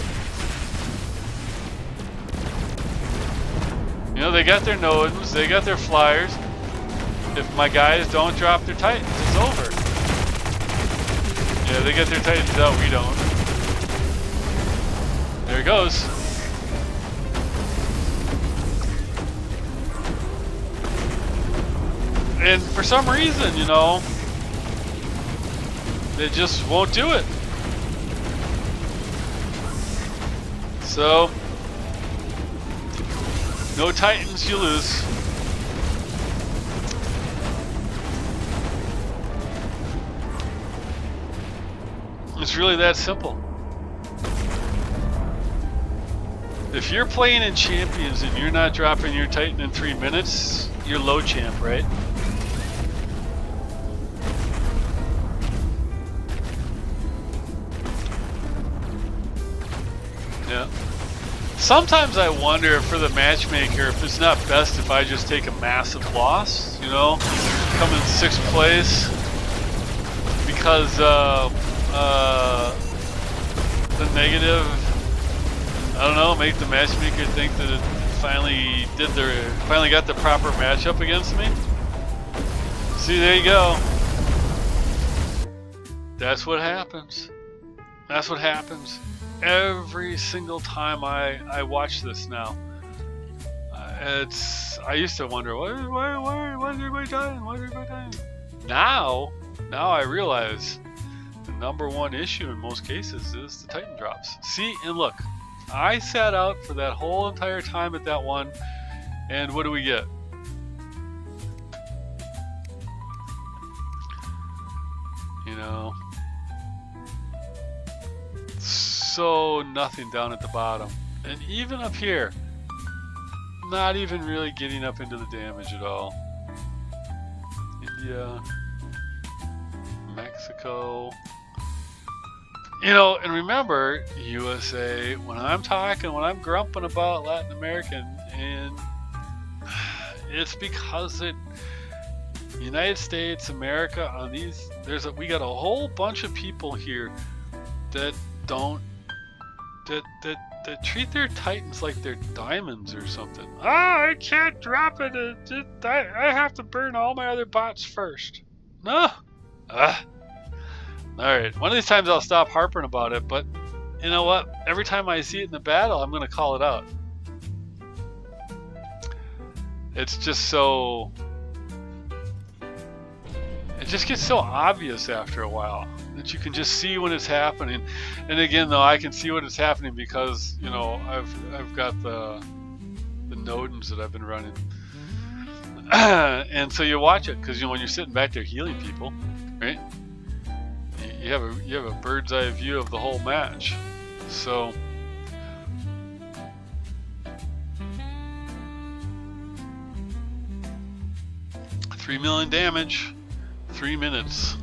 You know, they got their nodes, they got their flyers. If my guys don't drop their titans, it's over. Yeah, they get their titans out, we don't. There it goes. And for some reason, you know, they just won't do it. So, no titans, you lose. It's really that simple. If you're playing in champions and you're not dropping your titan in 3 minutes, you're low champ, right? Yeah. Sometimes I wonder for the matchmaker if it's not best if I just take a massive loss, you know, come in 6th place, because the negative, I don't know, make the matchmaker think that it finally got the proper matchup against me. See, there you go. That's what happens. That's what happens every single time I watch this now. I used to wonder, why is everybody dying? Why is everybody dying? Now I realize the #1 issue in most cases is the Titan drops. See, and look, I sat out for that whole entire time at that one, and what do we get? You know, so nothing down at the bottom, and even up here, not even really getting up into the damage at all. India, Mexico, you know, and remember, USA, when I'm grumping about Latin American, and it's because United States, America, on these, we got a whole bunch of people here that that treat their titans like they're diamonds or something. I can't drop it. I have to burn all my other bots first. No. Alright, one of these times I'll stop harping about it, but you know what? Every time I see it in the battle, I'm going to call it out. It's just so... It just gets so obvious after a while that you can just see when it's happening. And again, though, I can see when it's happening because, you know, I've got the Nodens that I've been running. And so you watch it, because, you know, when you're sitting back there healing people, right? You have a bird's eye view of the whole match. So $3 million damage, 3 minutes.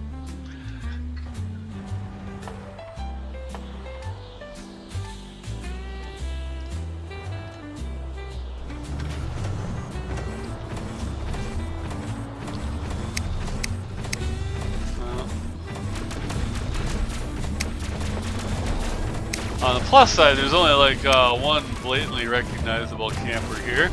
On the plus side, there's only like one blatantly recognizable camper here.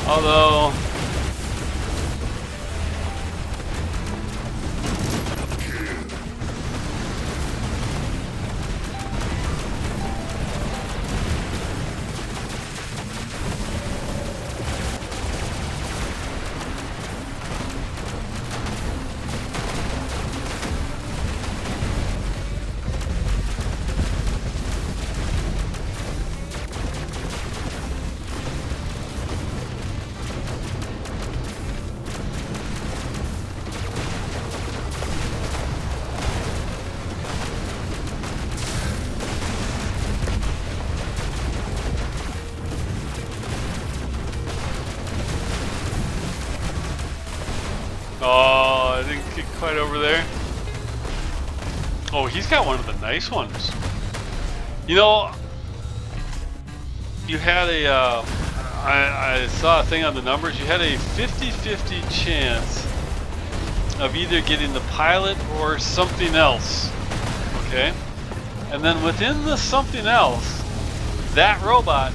Although... I didn't get quite over there. Oh, he's got one of the nice ones. You know, you had a, I saw a thing on the numbers, you had a 50-50 chance of either getting the pilot or something else, okay? And then within the something else, that robot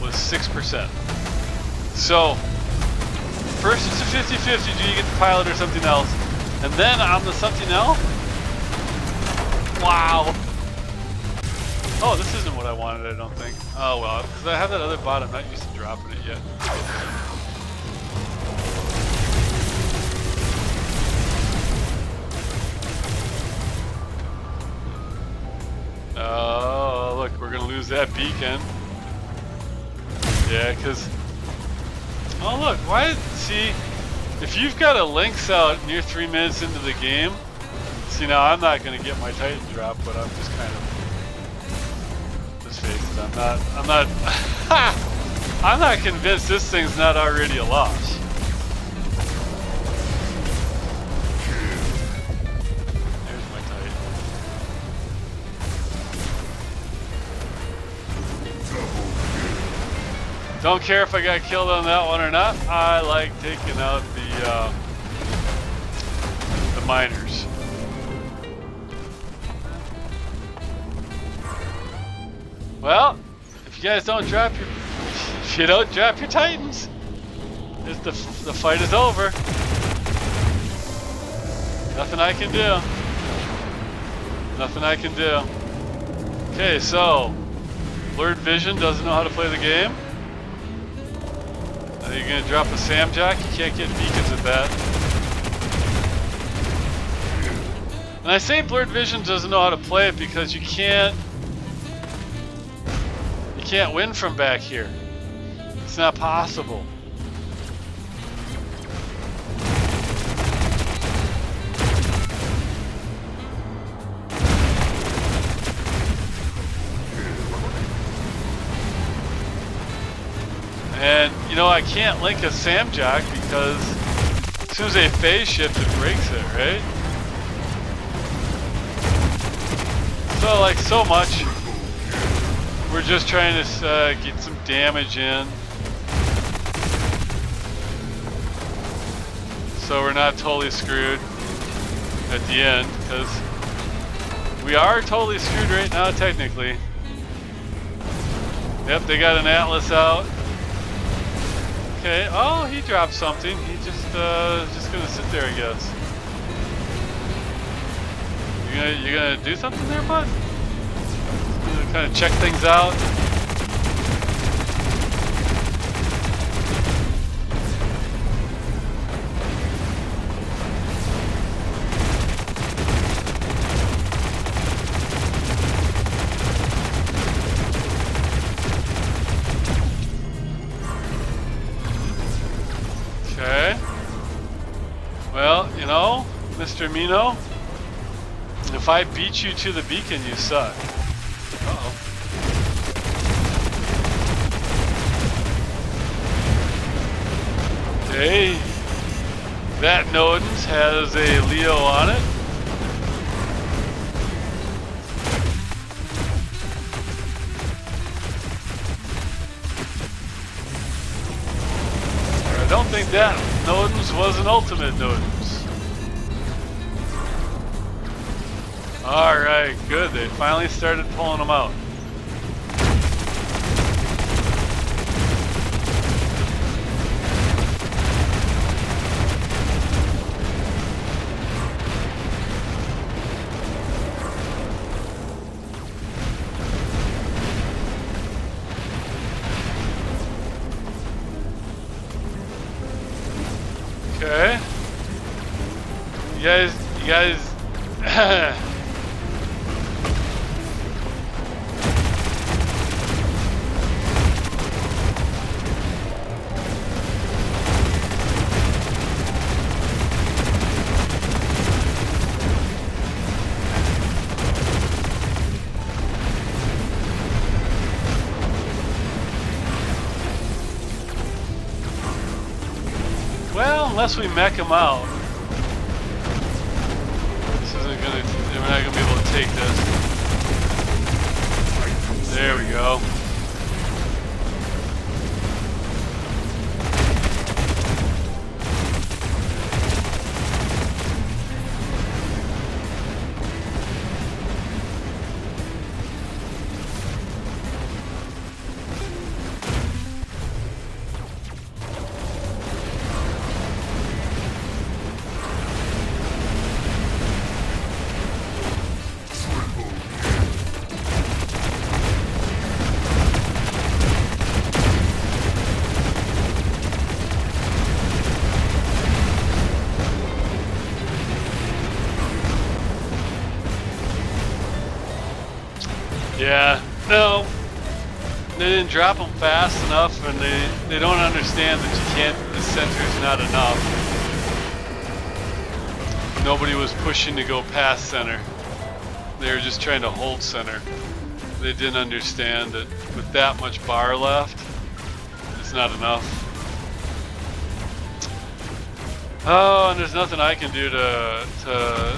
was 6%. So, first it's a 50-50, do you get the pilot or something else? And then on the something else, wow. Oh, this isn't what I wanted, I don't think. Oh well, because I have that other bot, I'm not used to dropping it yet. Oh, look, we're gonna lose that beacon. Yeah, because... Oh look, why... See, if you've got a Lynx out and you're 3 minutes into the game, see now I'm not gonna get my Titan drop, but I'm just kind of... Let's face it, I'm not I'm not convinced this thing's not already a loss. There's my Titan. Don't care if I got killed on that one or not. I like taking out the miners. Well, if you guys don't drop your, if you don't drop your Titans, the fight is over. Nothing I can do. Nothing I can do. Okay, so blurred vision doesn't know how to play the game. Are you gonna drop a Samjack? You can't get beacons at that. And I say blurred vision doesn't know how to play it because you can't win from back here. It's not possible. And you know, I can't link a Samjack because as soon as they phase shift, it breaks it, right? So like so much, we're just trying to get some damage in, so we're not totally screwed at the end, because we are totally screwed right now technically. Yep, they got an Atlas out. Okay, oh, he dropped something. He just gonna sit there, I guess. You gonna do something there, bud? Kind of check things out. Okay. Well, you know, Mr. Mino, if I beat you to the beacon, you suck. Uh-oh. Okay, that Nodens has a Leo on it. I don't think that Nodens was an ultimate Nodens. Alright, good. They finally started pulling them out. Okay. You guys well, unless we mech them out. We're not going to be able to take this. There we go. Yeah, no, they didn't drop them fast enough, and they don't understand that you can't, the center's not enough. Nobody was pushing to go past center. They were just trying to hold center. They didn't understand that with that much bar left, it's not enough. Oh, and there's nothing I can do to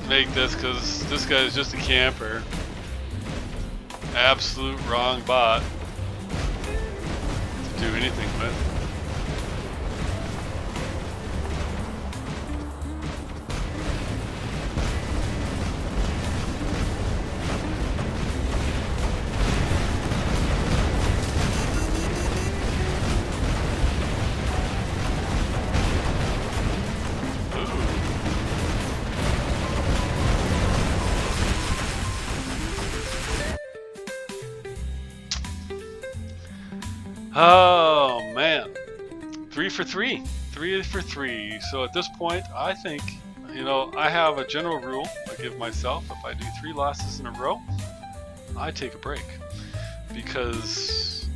make this, because this guy is just a camper. Absolute wrong bot to do anything with. Oh man, 3 for 3, 3 for 3. So at this point, I think, you know, I have a general rule I give myself: if I do 3 losses in a row, I take a break, because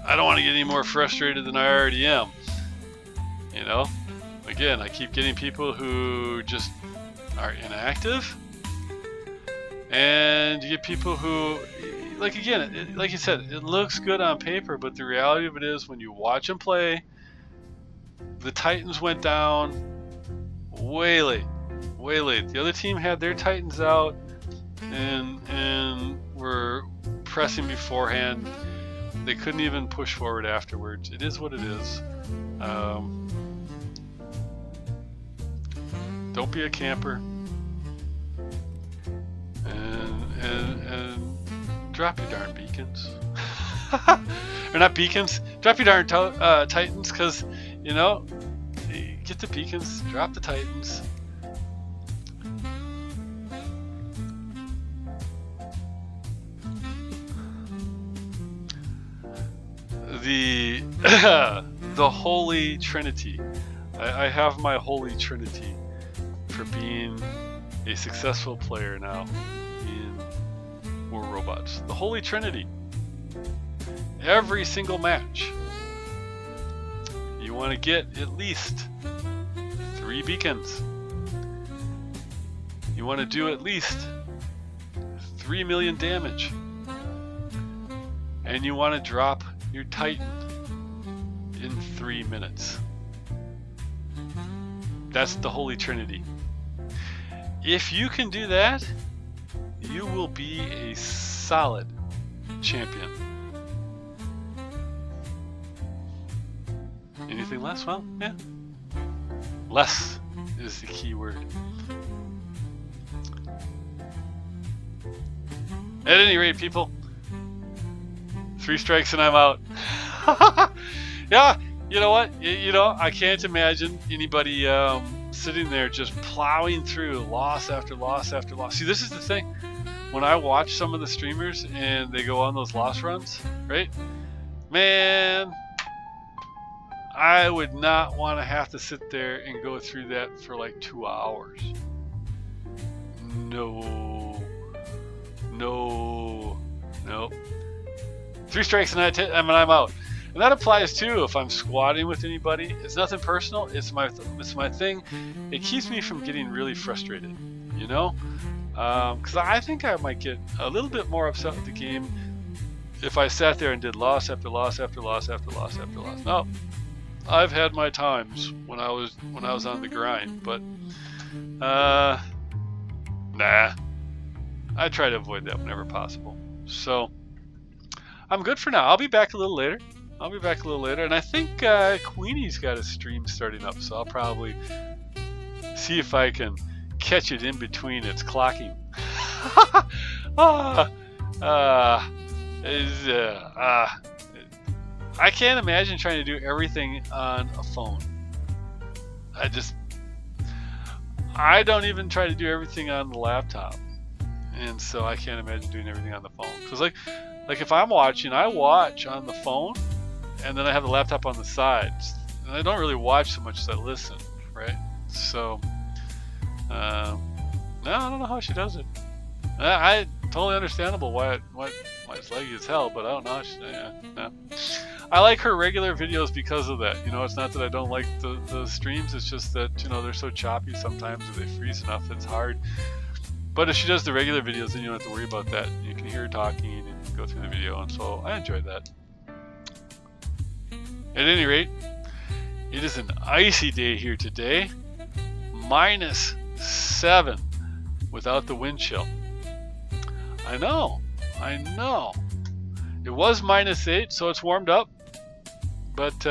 I don't want to get any more frustrated than I already am. You know, again, I keep getting people who just are inactive, and you get people who, like, again, like you said, it looks good on paper, but the reality of it is, when you watch them play, the Titans went down way late, way late. The other team had their Titans out and were pressing beforehand. They couldn't even push forward afterwards. It is what it is. Don't be a camper, and drop your darn beacons. Or not beacons, drop your darn Titans, because, you know, get the beacons, drop the Titans. The Holy Trinity. I have my Holy Trinity for being a successful player now in War Robots. The Holy Trinity. Every single match, you want to get at least 3 beacons. You want to do at least 3 million damage. And you want to drop your Titan in 3 minutes. That's the Holy Trinity. If you can do that, you will be a solid champion. Anything less? Well, yeah. Less is the key word. At any rate, people, 3 strikes and I'm out. Yeah, you know what? You know, I can't imagine anybody sitting there just plowing through loss after loss after loss. See, this is the thing. When I watch some of the streamers and they go on those loss runs, right? Man, I would not want to have to sit there and go through that for like 2 hours. No. 3 strikes and I'm out. And that applies too if I'm squatting with anybody. It's nothing personal. It's my thing. It keeps me from getting really frustrated, you know? Because I think I might get a little bit more upset with the game if I sat there and did loss after loss after loss after loss after loss. No. I've had my times when I was on the grind, but nah. I try to avoid that whenever possible. So I'm good for now. I'll be back a little later. And I think Queenie's got a stream starting up, so I'll probably see if I can catch it in between its clocking. I can't imagine trying to do everything on a phone. I don't even try to do everything on the laptop, and so I can't imagine doing everything on the phone. Because like if I'm watching, I watch on the phone, and then I have the laptop on the side, and I don't really watch so much as I listen, right? So, no, I don't know how she does it. I totally understandable why it's laggy as hell, but I don't know. No. I like her regular videos because of that. You know, it's not that I don't like the streams. It's just that, you know, they're so choppy sometimes, or they freeze enough. It's hard. But if she does the regular videos, then you don't have to worry about that. You can hear her talking and go through the video, and so I enjoy that. At any rate, it is an icy day here today. -7 without the wind chill. I know. It was -8, so it's warmed up. But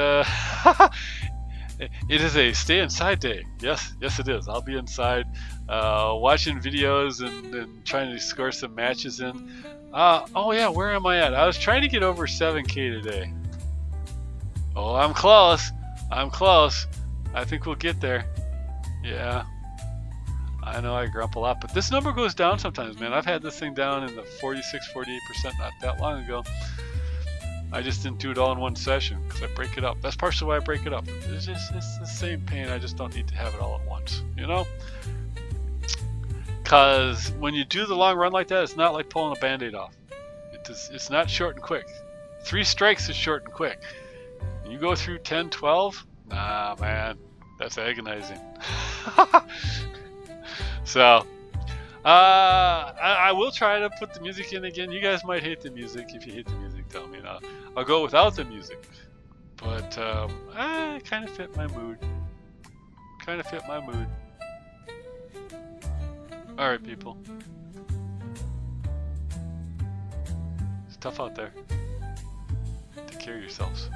it is a stay inside day. Yes, it is. I'll be inside watching videos and trying to score some matches in. Oh yeah, where am I at? I was trying to get over 7K today. Oh, I'm close. I think we'll get there. Yeah. I know I grump a lot, but this number goes down sometimes, man. I've had this thing down in the 46, 48% not that long ago. I just didn't do it all in one session because I break it up. That's partially why I break it up. It's the same pain. I just don't need to have it all at once, you know? Because when you do the long run like that, it's not like pulling a Band-Aid off. It's not short and quick. 3 strikes is short and quick. You go through 10, 12? Nah, man. That's agonizing. So, I will try to put the music in again. You guys might hate the music. If you hate the music, tell me. I'll go without the music. But I kind of fit my mood. All right, people. It's tough out there. Take care of yourselves.